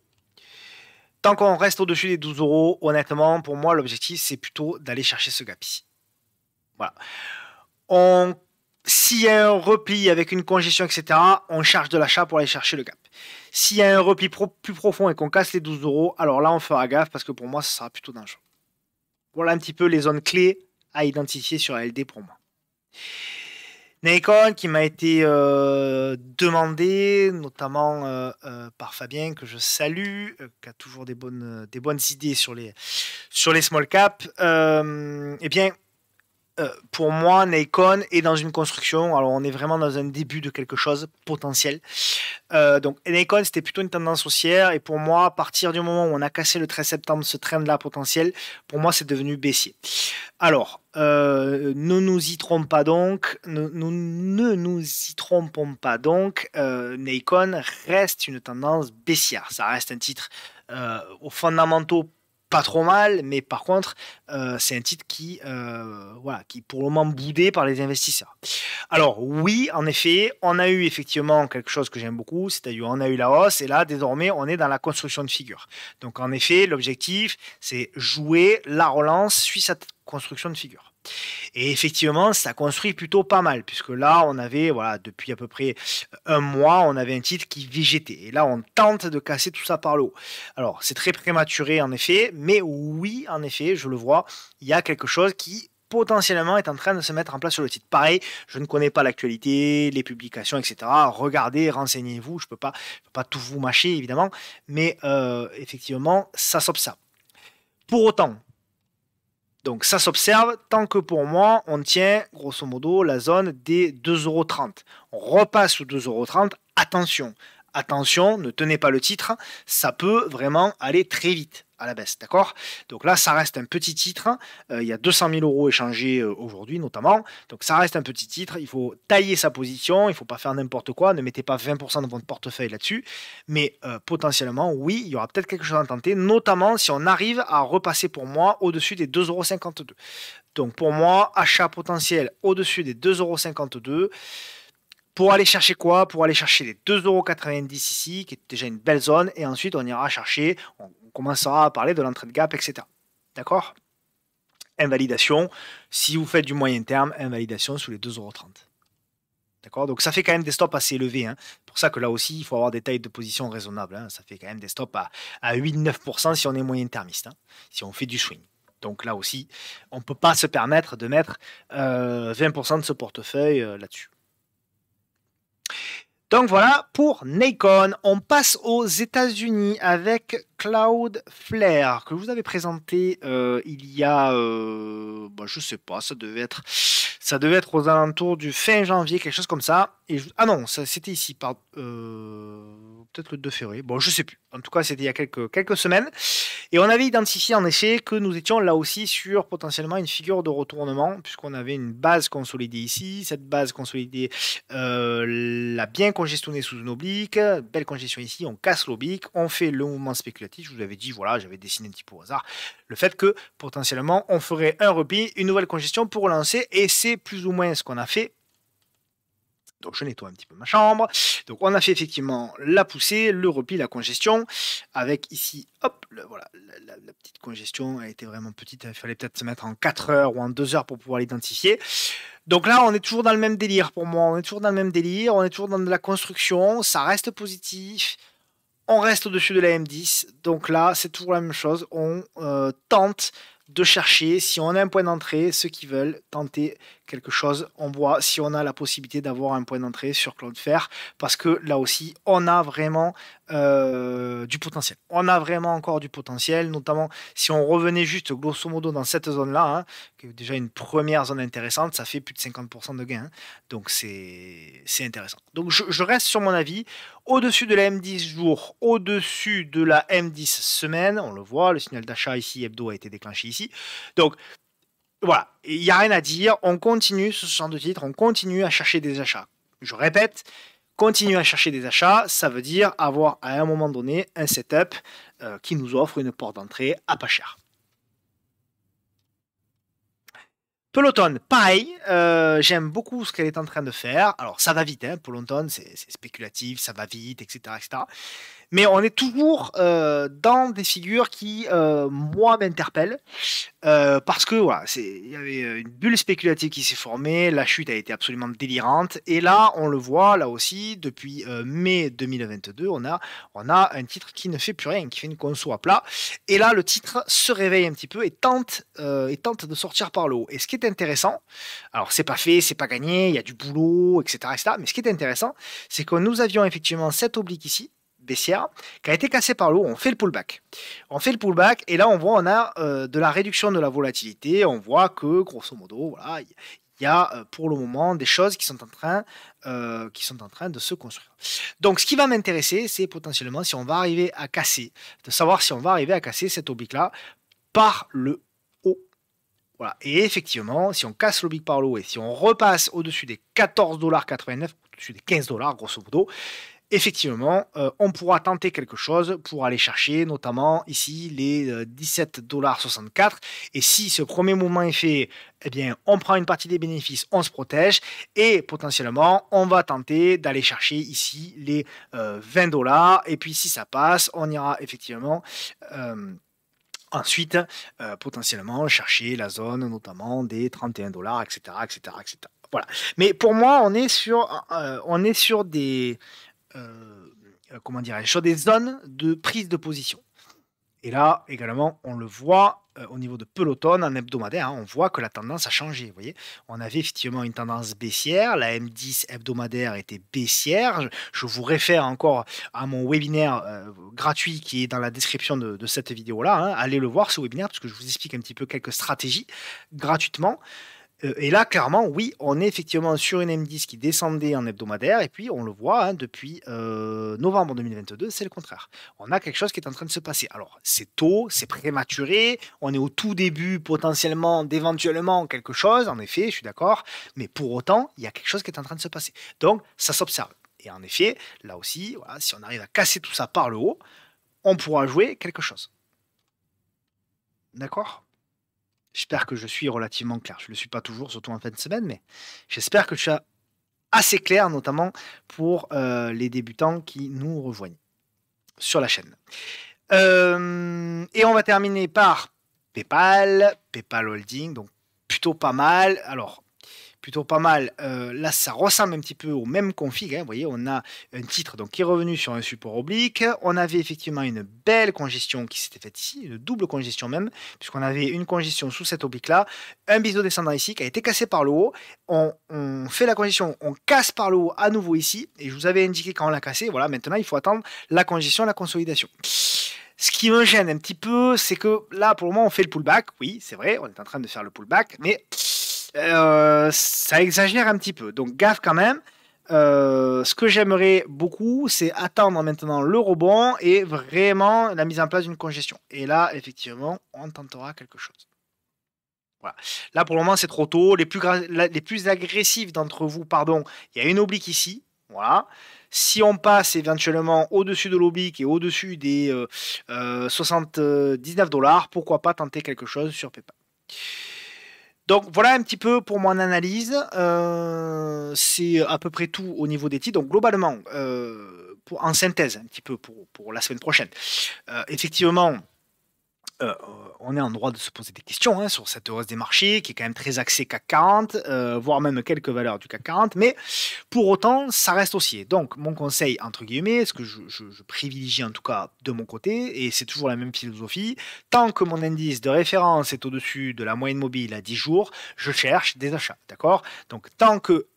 tant qu'on reste au-dessus des 12 euros, honnêtement, pour moi, l'objectif, c'est plutôt d'aller chercher ce gap ici. Voilà. S'il y a un repli avec une congestion, etc., on charge de l'achat pour aller chercher le gap. S'il y a un repli plus profond et qu'on casse les 12 euros, alors là, on fera gaffe parce que pour moi, ça sera plutôt dangereux. Voilà un petit peu les zones clés à identifier sur LD pour moi. Nikon qui m'a été demandé, notamment par Fabien, que je salue, qui a toujours des bonnes idées sur les small caps. Eh bien, pour moi, Nikon est dans une construction. Alors, on est vraiment dans un début de quelque chose potentiel. Donc, Nikon, c'était plutôt une tendance haussière. Et pour moi, à partir du moment où on a cassé le 13 septembre ce trend-là potentiel, pour moi, c'est devenu baissier. Alors, ne nous y trompons pas donc. Ne nous y trompons pas donc. Nikon reste une tendance baissière. Ça reste un titre aux fondamentaux pas trop mal, mais par contre, c'est un titre qui est pour le moment boudé par les investisseurs. Alors oui, en effet, on a eu effectivement quelque chose que j'aime beaucoup, c'est-à-dire on a eu la hausse, et là, désormais, on est dans la construction de figure. Donc en effet, l'objectif, c'est jouer la relance suite à cette construction de figure. Et effectivement, ça construit plutôt pas mal, puisque là, on avait, depuis à peu près un mois, on avait un titre qui végétait. Et là, on tente de casser tout ça par le haut. Alors, c'est très prématuré, en effet, mais oui, en effet, je le vois, il y a quelque chose qui potentiellement est en train de se mettre en place sur le titre. Pareil, je ne connais pas l'actualité, les publications, etc. Regardez, renseignez-vous, je ne peux pas tout vous mâcher, évidemment, mais effectivement, ça s'observe. Pour autant, donc ça s'observe tant que pour moi, on tient grosso modo la zone des 2,30 €. On repasse sous 2,30 €. Attention, ne tenez pas le titre, ça peut vraiment aller très vite à la baisse, d'accord? Donc là, ça reste un petit titre, il y a 200 000 € échangés aujourd'hui notamment, donc ça reste un petit titre, il faut tailler sa position, il ne faut pas faire n'importe quoi, ne mettez pas 20% de votre portefeuille là-dessus, mais potentiellement, oui, il y aura peut-être quelque chose à tenter, notamment si on arrive à repasser pour moi au-dessus des 2,52 €. Donc pour moi, achat potentiel au-dessus des 2,52 €. Pour aller chercher quoi? Pour aller chercher les 2,90 € ici, qui est déjà une belle zone, et ensuite on ira chercher, on commencera à parler de l'entrée de gap, etc. D'accord? Invalidation, si vous faites du moyen terme, invalidation sous les 2,30 €. D'accord? Donc ça fait quand même des stops assez élevés, hein. Pour ça que là aussi, il faut avoir des tailles de position raisonnables, hein. Ça fait quand même des stops à 8-9% si on est moyen termiste, hein, si on fait du swing. Donc là aussi, on ne peut pas se permettre de mettre 20% de ce portefeuille là-dessus. Donc voilà pour Nikon. On passe aux États-Unis avec Cloudflare que je vous avais présenté il y a, je sais pas, ça devait être aux alentours du fin janvier, quelque chose comme ça. Ah non, c'était ici, peut-être le 2 février. Bon, je sais plus. En tout cas, c'était il y a quelques semaines. Et on avait identifié en effet que nous étions là aussi sur potentiellement une figure de retournement, puisqu'on avait une base consolidée ici. Cette base consolidée l'a bien congestionnée sous une oblique. Belle congestion ici, on casse l'oblique, on fait le mouvement spéculatif. Je vous avais dit, voilà, j'avais dessiné un petit peu au hasard, le fait que potentiellement on ferait un repli, une nouvelle congestion pour relancer, et c'est plus ou moins ce qu'on a fait. Donc je nettoie un petit peu ma chambre. Donc on a fait effectivement la poussée, le repli, la congestion, avec ici, hop, voilà, la petite congestion, elle était vraiment petite, il fallait peut-être se mettre en 4 heures ou en 2 heures pour pouvoir l'identifier. Donc là, on est toujours dans le même délire pour moi, on est toujours dans le même délire, on est toujours dans de la construction, ça reste positif, on reste au-dessus de la M10, donc là, c'est toujours la même chose, on tente de chercher, si on a un point d'entrée, ceux qui veulent tenter quelque chose, on voit si on a la possibilité d'avoir un point d'entrée sur Cloudflare, parce que là aussi, on a vraiment du potentiel. On a vraiment encore du potentiel, notamment si on revenait juste grosso modo dans cette zone-là, hein, qui est déjà une première zone intéressante, ça fait plus de 50% de gain, hein, donc c'est intéressant. Donc je reste sur mon avis, au-dessus de la M10 jour, au-dessus de la M10 semaine, on le voit, le signal d'achat ici, hebdo, a été déclenché ici. Donc voilà, il n'y a rien à dire, on continue sur ce genre de titre, on continue à chercher des achats. Je répète, continuer à chercher des achats, ça veut dire avoir à un moment donné un setup qui nous offre une porte d'entrée à pas cher. Peloton, pareil, j'aime beaucoup ce qu'elle est en train de faire. Alors ça va vite, hein, Peloton, c'est spéculatif, ça va vite, etc., etc. Mais on est toujours dans des figures qui, moi, m'interpellent. Parce que voilà, il y avait une bulle spéculative qui s'est formée, la chute a été absolument délirante. Et là, on le voit, là aussi, depuis mai 2022, on a un titre qui ne fait plus rien, qui fait une conso à plat. Et là, le titre se réveille un petit peu et tente de sortir par le haut. Et ce qui est intéressant, alors c'est pas fait, c'est pas gagné, il y a du boulot, etc., etc. Mais ce qui est intéressant, c'est que nous avions effectivement cette oblique ici, baissière, qui a été cassée par le haut, on fait le pullback. On fait le pullback et là on voit on a de la réduction de la volatilité, on voit que grosso modo, voilà, il y a pour le moment des choses qui sont en train de se construire. Donc ce qui va m'intéresser, c'est potentiellement si on va arriver à casser, de savoir si on va arriver à casser cette oblique-là par le haut. Voilà. Et effectivement, si on casse l'oblique par le haut et si on repasse au-dessus des 14,89$, au-dessus des 15$ grosso modo, effectivement, on pourra tenter quelque chose pour aller chercher notamment ici les 17,64$. Et si ce premier mouvement est fait, eh bien, on prend une partie des bénéfices, on se protège et potentiellement, on va tenter d'aller chercher ici les 20$. Et puis, si ça passe, on ira effectivement ensuite potentiellement chercher la zone notamment des 31$, etc., etc., etc. Voilà. Mais pour moi, on est sur des comment dirais-je, sur des zones de prise de position. Et là, également, on le voit au niveau de Peloton en hebdomadaire, hein, on voit que la tendance a changé. Vous voyez, on avait effectivement une tendance baissière, la M10 hebdomadaire était baissière. Je vous réfère encore à mon webinaire gratuit qui est dans la description de cette vidéo-là. Hein. Allez le voir, ce webinaire, parce que je vous explique un petit peu quelques stratégies gratuitement. Et là, clairement, oui, on est effectivement sur une M10 qui descendait en hebdomadaire, et puis on le voit hein, depuis novembre 2022, c'est le contraire. On a quelque chose qui est en train de se passer. Alors, c'est tôt, c'est prématuré, on est au tout début potentiellement d'éventuellement quelque chose, en effet, je suis d'accord, mais pour autant, il y a quelque chose qui est en train de se passer. Donc, ça s'observe. Et en effet, là aussi, voilà, si on arrive à casser tout ça par le haut, on pourra jouer quelque chose. D'accord ? J'espère que je suis relativement clair. Je ne le suis pas toujours, surtout en fin de semaine, mais j'espère que je suis assez clair, notamment pour les débutants qui nous rejoignent sur la chaîne. Et on va terminer par PayPal Holding, donc plutôt pas mal. Alors, plutôt pas mal. Là, ça ressemble un petit peu au même config. Hein. Vous voyez, on a un titre donc, qui est revenu sur un support oblique. On avait effectivement une belle congestion qui s'était faite ici, une double congestion même, puisqu'on avait une congestion sous cette oblique-là, un biseau descendant ici qui a été cassé par le haut. On fait la congestion, on casse par le haut à nouveau ici. Et je vous avais indiqué quand on l'a cassé. Voilà, maintenant, il faut attendre la congestion, la consolidation. Ce qui me gêne un petit peu, c'est que là, pour le moment, on fait le pullback. Oui, c'est vrai, on est en train de faire le pullback, mais ça exagère un petit peu. Donc, gaffe quand même. Ce que j'aimerais beaucoup, c'est attendre maintenant le rebond et vraiment la mise en place d'une congestion. Et là, effectivement, on tentera quelque chose. Voilà. Là, pour le moment, c'est trop tôt. Les plus agressifs d'entre vous, pardon, il y a une oblique ici. Voilà. Si on passe éventuellement au-dessus de l'oblique et au-dessus des 79$, pourquoi pas tenter quelque chose sur PayPal. Donc voilà un petit peu pour mon analyse. C'est à peu près tout au niveau des titres. Donc globalement, en synthèse un petit peu pour la semaine prochaine. Effectivement, euh, on est en droit de se poser des questions hein, sur cette hausse des marchés qui est quand même très axée CAC 40, voire même quelques valeurs du CAC 40, mais pour autant, ça reste haussier. Donc, mon conseil, entre guillemets, ce que je privilégie en tout cas de mon côté, et c'est toujours la même philosophie, tant que mon indice de référence est au-dessus de la moyenne mobile à 10 jours, je cherche des achats. D'accord? Donc, tant que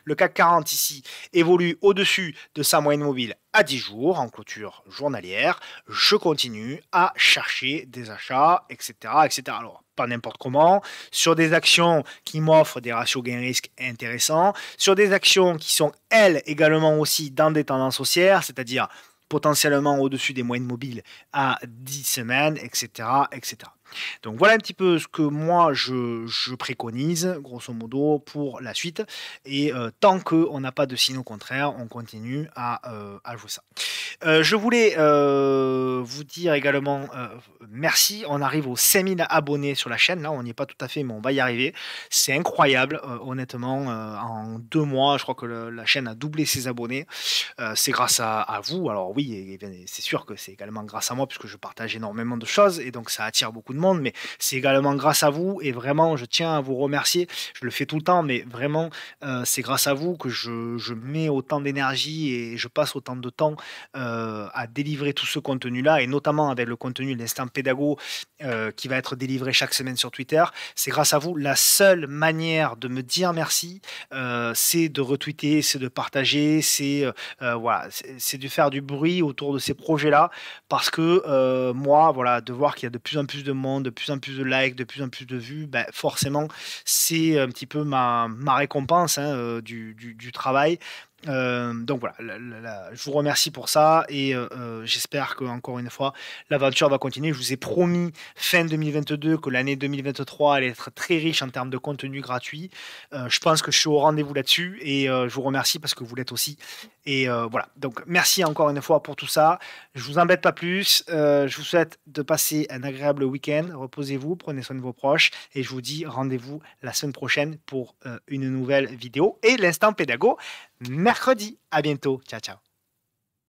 le CAC 40 ici évolue au-dessus de sa moyenne mobile à 10 jours en clôture journalière, je continue à chercher des achats, etc. etc. Alors, pas n'importe comment, sur des actions qui m'offrent des ratios gain-risque intéressants, sur des actions qui sont, elles, également aussi dans des tendances haussières, c'est-à-dire potentiellement au-dessus des moyennes mobiles à 10 semaines, etc. etc. Donc voilà un petit peu ce que moi je préconise, grosso modo, pour la suite. Et tant qu'on n'a pas de signaux contraires, on continue à jouer ça. Je voulais vous dire également merci. On arrive aux 5000 abonnés sur la chaîne. Là, on n'y est pas tout à fait, mais on va y arriver. C'est incroyable, honnêtement. En 2 mois, je crois que la chaîne a doublé ses abonnés. C'est grâce à vous. Alors oui, c'est sûr que c'est également grâce à moi, puisque je partage énormément de choses, et donc ça attire beaucoup de monde, mais c'est également grâce à vous, et vraiment, je tiens à vous remercier. Je le fais tout le temps, mais vraiment, c'est grâce à vous que je mets autant d'énergie et je passe autant de temps à délivrer tout ce contenu-là, et notamment avec le contenu de l'instant pédago qui va être délivré chaque semaine sur Twitter. C'est grâce à vous. La seule manière de me dire merci, c'est de retweeter, c'est de partager, voilà, c'est de faire du bruit autour de ces projets-là, parce que moi, voilà, de voir qu'il y a de plus en plus de monde, de plus en plus de likes, de plus en plus de vues, ben, forcément, c'est un petit peu ma récompense hein, du travail. Donc voilà, je vous remercie pour ça, et j'espère que encore une fois l'aventure va continuer. Je vous ai promis fin 2022 que l'année 2023 allait être très riche en termes de contenu gratuit. Je pense que je suis au rendez-vous là-dessus, et je vous remercie parce que vous l'êtes aussi. Et voilà, donc merci encore une fois pour tout ça. Je vous embête pas plus. Je vous souhaite de passer un agréable week-end. Reposez-vous, prenez soin de vos proches, et je vous dis rendez-vous la semaine prochaine pour une nouvelle vidéo et l'instant pédago mercredi. À bientôt. Ciao, ciao.